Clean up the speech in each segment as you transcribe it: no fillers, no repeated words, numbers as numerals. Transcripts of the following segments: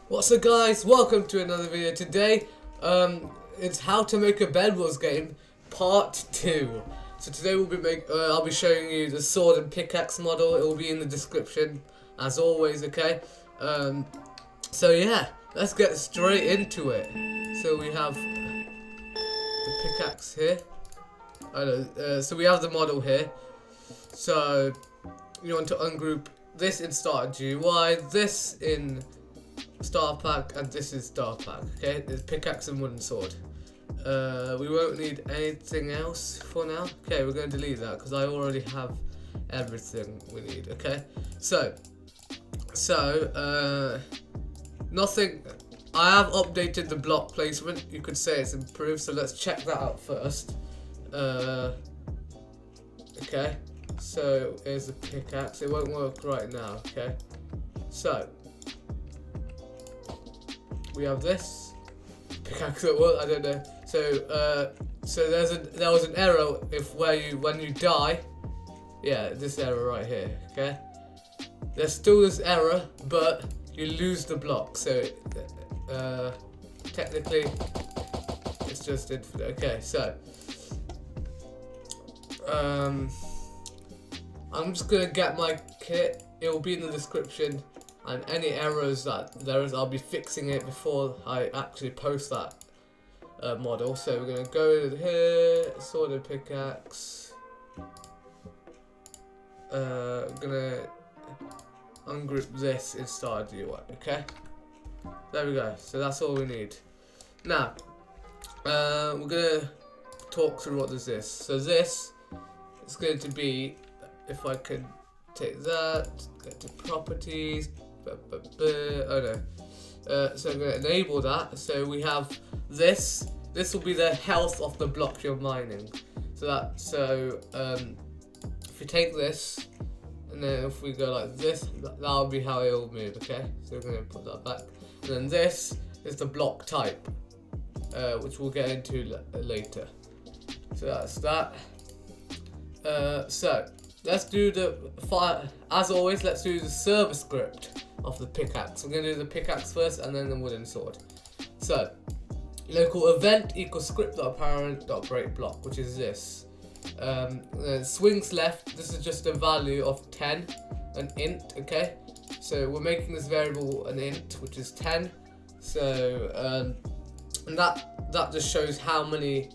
What's up guys, welcome to another video. Today it's how to make a Bedwars game part 2. So today I'll be showing you the sword and pickaxe model. It will be in the description as always, okay? So yeah, let's get straight into it. So we have the pickaxe here. So we have the model here. So you want to ungroup this in starter GUI, this in Star Pack, and this is Star Pack. Okay, there's pickaxe and wooden sword. We won't need anything else for now. Okay, we're going to delete that because I already have everything we need. Okay, so nothing. I have updated the block placement. You could say it's improved. So let's check that out first. Okay, so here's the pickaxe. It won't work right now. Okay, so we have this pickaxe at work. I don't know. So there was an error when you die. Yeah, this error right here. Okay, there's still this error, but you lose the block. So technically, it's just infinite. Okay, so I'm just gonna get my kit. It will be in the description. And any errors that there is, I'll be fixing it before I actually post that model. So we're going to go in here, sword and pickaxe. I'm going to ungroup this in starter GUI, okay? There we go. So that's all we need. Now, we're going to talk through what is this. So this is going to be, if I can take that, go to properties. Oh no. So I'm going to enable that. So we have this. This will be the health of the block you're mining. So if you take this, and then if we go like this, that'll be how it will move. Okay. So we're going to put that back. And then this is the block type, which we'll get into later. So that's that. So let's do as always, let's do the server script of the pickaxe. We're going to do the pickaxe first and then the wooden sword. So local event equals script.parent.breakBlock, which is this. Swings left, this is just a value of 10, an int, okay? So we're making this variable an int, which is 10. So and that just shows how much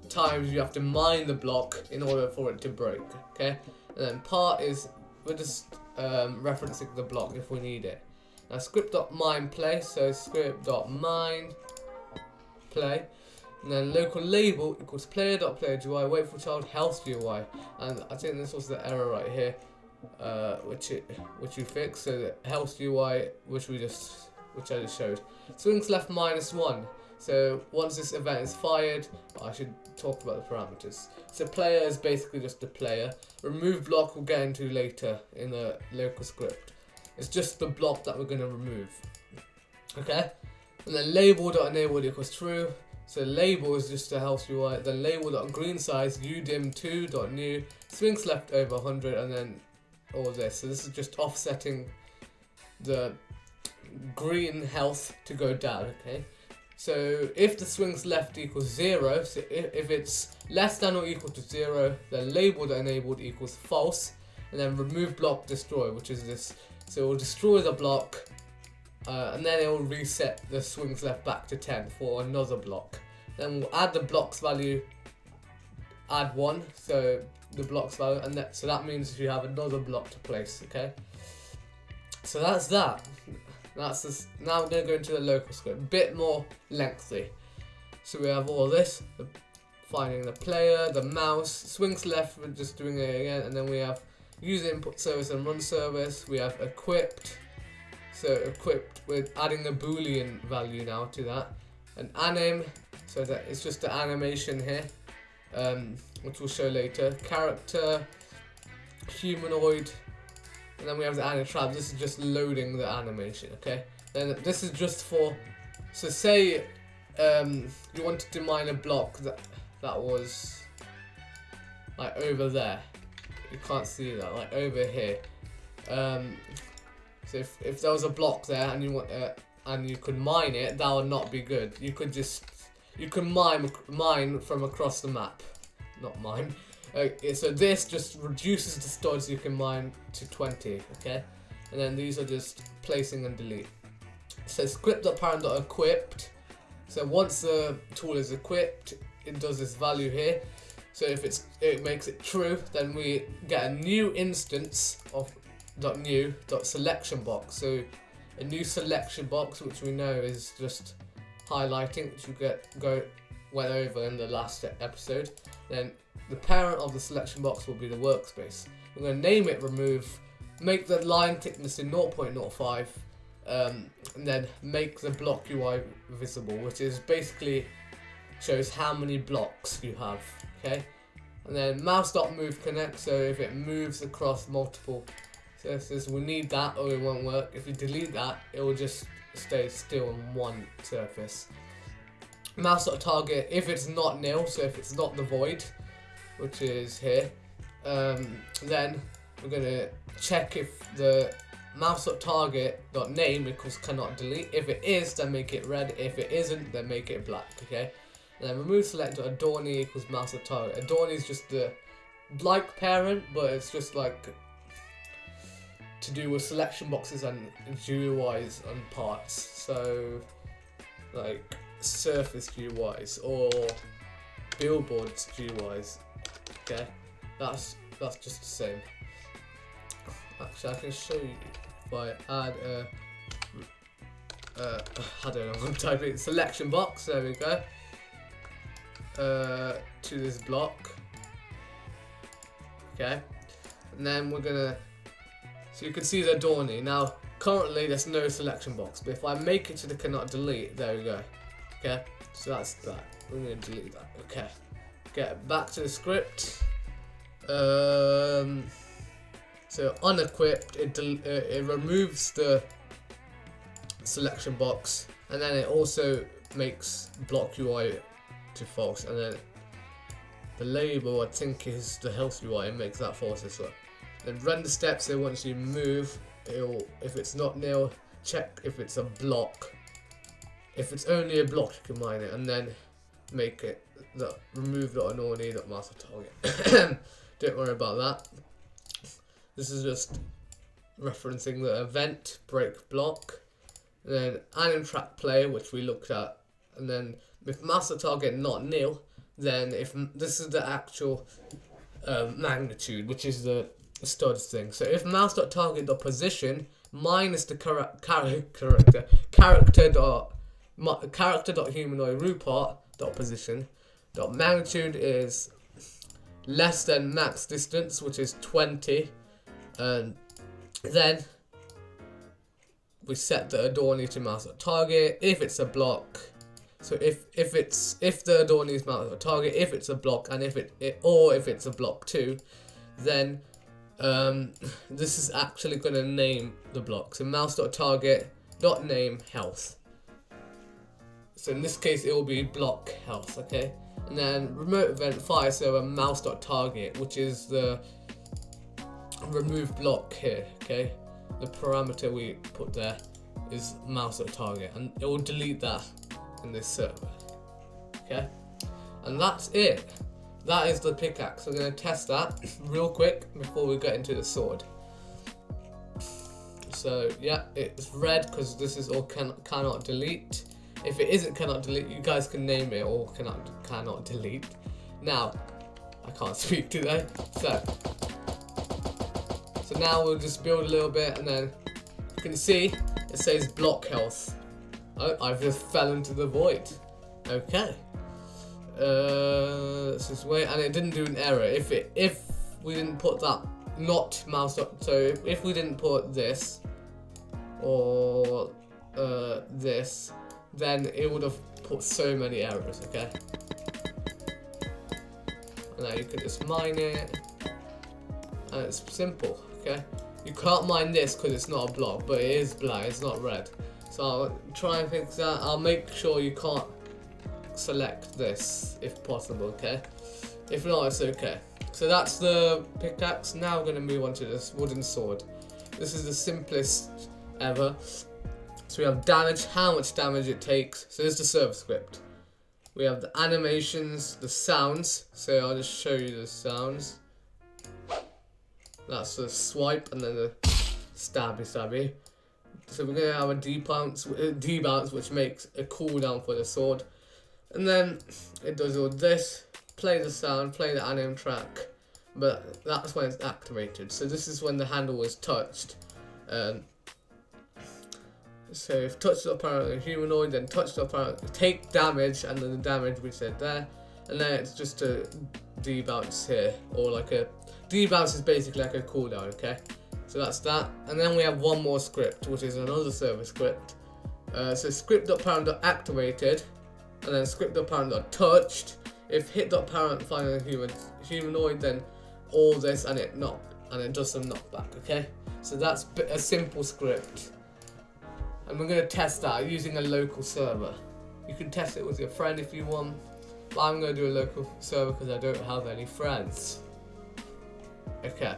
times you have to mine the block in order for it to break, okay? And then part is, we're just referencing the block if we need it. Now script.minePlay, so script.mine play, and then local label equals player.player.GUI, wait for child health GUI, and I think this was the error right here, which you fixed. So the health GUI, which I just showed. Swings left -1. So once this event is fired, I should talk about the parameters. So player is basically just the player. Remove block we'll get into later in the local script. It's just the block that we're going to remove. Okay? And then label.enabled equals true. So label is just the health UI. Then label.greensize udim2.new swings left over 100, and then all this. So this is just offsetting the green health to go down. Okay? So if the swings left equals 0, so if it's less than or equal to 0, then label.enabled equals false, and then remove block destroy, which is this. So it will destroy the block, and then it will reset the swings left back to 10 for another block. Then we'll add the block's value, add 1, so the block's value, and so that means you have another block to place. Okay. So that's that. That's this. Now we're going to go into the local script, a bit more lengthy. So we have all this, finding the player, the mouse, swings left, we're just doing it again, and then we have use input service and run service. We have equipped, so equipped with adding a boolean value now to that, and anim, so that it's just the animation here, which we'll show later. Character, humanoid. And then we have the animatrap. This is just loading the animation, okay? Then this is just for, so say you wanted to mine a block that was like over there. You can't see that, like over here. So if there was a block there and you want and you could mine it, that would not be good. You could mine from across the map, not mine. So this just reduces the studs you can mine to 20, okay? And then these are just placing and delete. So script.parent.equipped. So once the tool is equipped, it does this value here. So if it makes it true, then we get a new instance of .new.selection box. So a new selection box, which we know is just highlighting, which we went over in the last episode. Then the parent of the selection box will be the workspace. We're going to name it remove, make the line thickness in 0.05, and then make the block UI visible, which is basically shows how many blocks you have, okay? And then mouse.move connect, so if it moves across multiple surfaces, we need that or it won't work. If you delete that, it will just stay still on one surface. Mouse.target, if it's not nil, so if it's not the void, which is here, then we're going to check if the mouse.target.name equals cannot delete. If it is, then make it red. If it isn't, then make it black, okay? And then remove select.adorny equals mouse.target. Adorny is just the like parent, but it's just like to do with selection boxes and GUIs and parts. So like surface GUIs or billboards GUIs, okay? That's just the same. Actually, I can show you if I add I don't know, I'm typing selection box, there we go, to this block, okay, and then we're gonna, so you can see the Adorny. Now currently there's no selection box, but if I make it to the cannot delete, there we go, okay, so that's that, we're gonna delete that, okay, get back to the script. So unequipped, it removes the selection box, and then it also makes block UI to false, and then the label I think is the health UI, and makes that false as well. Then render steps, so once you move, if it's not nil, check if it's a block. If it's only a block, you can mine it, and then make it remove.annoy.mouse.target. Don't worry about that. This is just referencing the event break block, and then anim track play, which we looked at, and then with mouse.target not nil, then if this is the actual magnitude, which is the studs thing. So if mouse.target.position minus the character.humanoid root.position magnitude is less than max distance, which is 20. And then we set the Adorny to mouse.target if it's a block. So if the Adorny is mouse.target, if it's a block, and if it's a block too, then this is actually going to name the block. So mouse.target.name health. So in this case, it will be block health, okay? And then remote event fire, so a mouse.target, which is the remove block here, okay? The parameter we put there is mouse.target, and it will delete that in this server, okay? And that's it. That is the pickaxe. We're going to test that real quick before we get into the sword. So yeah, it's red because this is all cannot delete. If it isn't cannot delete, you guys can name it all cannot delete. Now, I can't speak today, so now we'll just build a little bit, and then you can see it says block health. Oh, I've just fell into the void. Okay. Let's just wait, and it didn't do an error. If we didn't put that not mouse dot, so if we didn't put this or this, then it would have put so many errors, okay? And now you can just mine it, and it's simple, okay? You can't mine this because it's not a block, but it is black, it's not red. So I'll try and fix that. I'll make sure you can't select this if possible, okay? If not, it's okay. So that's the pickaxe. Now we're going to move on to this wooden sword. This is the simplest ever. So we have damage, how much damage it takes. So this is the server script. We have the animations, the sounds. So I'll just show you the sounds. That's the swipe and then the stabby. So we're gonna have a debounce, which makes a cooldown for the sword, and then it does all this. Play the sound, play the anime track, but that's when it's activated. So this is when the handle is touched. So if touched up apparently humanoid, then touched up apparently take damage, and then the damage we said there, and then it's just a debounce here, or like a debounce is basically like a cooldown. Okay. So that's that, and then we have one more script, which is another server script. So script.parent.activated, and then script.parent.touched. If hit.parent finds a humanoid, then all this and it does some knockback. Okay, so that's a simple script, and we're gonna test that using a local server. You can test it with your friend if you want, but I'm gonna do a local server because I don't have any friends. Okay.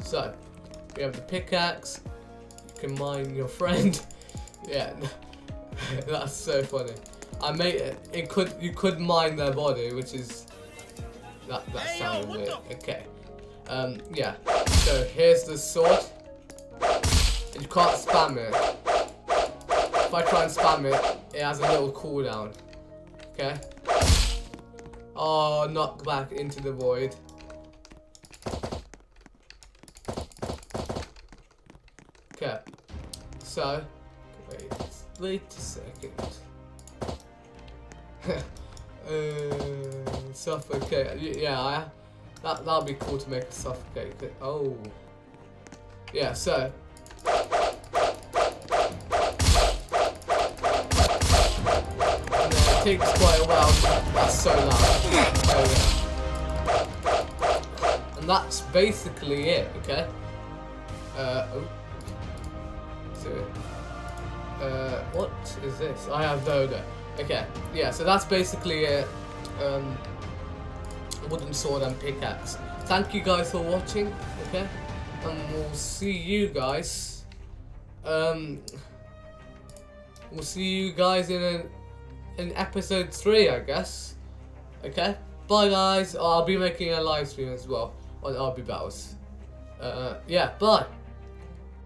So, we have the pickaxe, you can mine your friend. Yeah, that's so funny. I made it, you could mine their body, which is, that sounded weird. Okay, yeah, so here's the sword, and you can't spam it. If I try and spam it, it has a little cooldown. Okay, oh, knock back into the void. Okay, so wait a second. Suffocate. Yeah, that'll be cool to make a suffocate. Oh, yeah. So it takes quite a while. That's so loud. Oh, yeah. And that's basically it. Okay. What is this? I have no idea. Okay, yeah, so that's basically it. Wooden sword and pickaxe. Thank you guys for watching, okay? And we'll see you guys. We'll see you guys in episode 3, I guess. Okay? Bye guys. I'll be making a live stream as well on RB Battles. Yeah, bye.